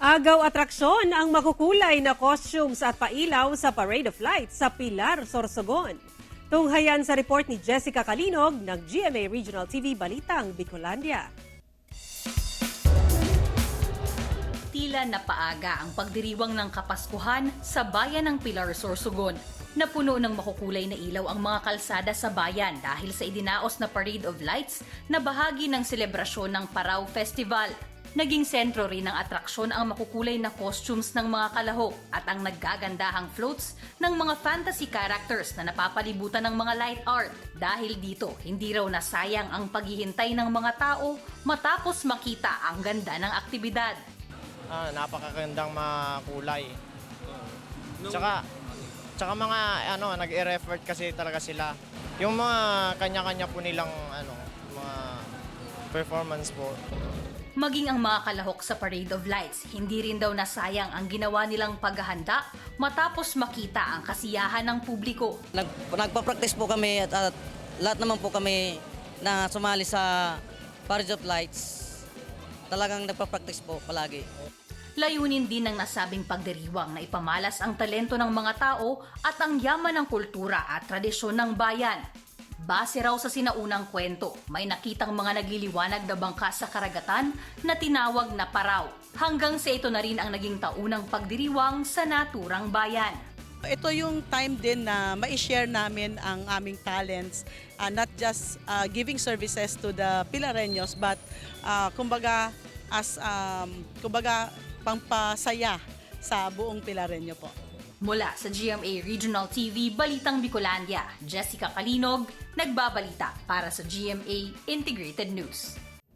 Agaw atraksyon ang makukulay na costumes at pailaw sa Parade of Lights sa Pilar, Sorsogon. Tunghayan sa report ni Jessica Kalinog ng GMA Regional TV Balitang Bicolandia. Tila napaaga ang pagdiriwang ng Kapaskuhan sa bayan ng Pilar, Sorsogon. Napuno ng makukulay na ilaw ang mga kalsada sa bayan dahil sa idinaos na Parade of Lights na bahagi ng selebrasyon ng Parao Festival. Naging sentro rin ng atraksyon ang makukulay na costumes ng mga kalahok at ang naggagandahang floats ng mga fantasy characters na napapalibutan ng mga light art. Dahil dito, hindi raw nasayang ang paghihintay ng mga tao matapos makita ang ganda ng aktibidad. Napakagandang makulay. Tsaka mga nag-e-effort kasi talaga sila. Yung mga kanya-kanya po nilang mga performance po. Maging ang mga kalahok sa Parade of Lights, hindi rin daw nasayang ang ginawa nilang paghahanda matapos makita ang kasiyahan ng publiko. Nagpa-practice po kami at lahat naman po kami na sumali sa Parade of Lights. Talagang nagpa-practice po palagi. Layunin din ng nasabing pagdiriwang na ipamalas ang talento ng mga tao at ang yaman ng kultura at tradisyon ng bayan. Base raw sa sinaunang kwento, may nakitang mga nagliliwanag na bangka sa karagatan na tinawag na Parao. Hanggang sa ito na rin ang naging taunang pagdiriwang sa naturang bayan. Ito yung time din na ma-share namin ang aming talents, not just giving services to the Pilareños, but kumbaga pampasaya sa buong Pilareño po. Mula sa GMA Regional TV Balitang Bicolandia, Jessica Kalinog, nagbabalita para sa GMA Integrated News.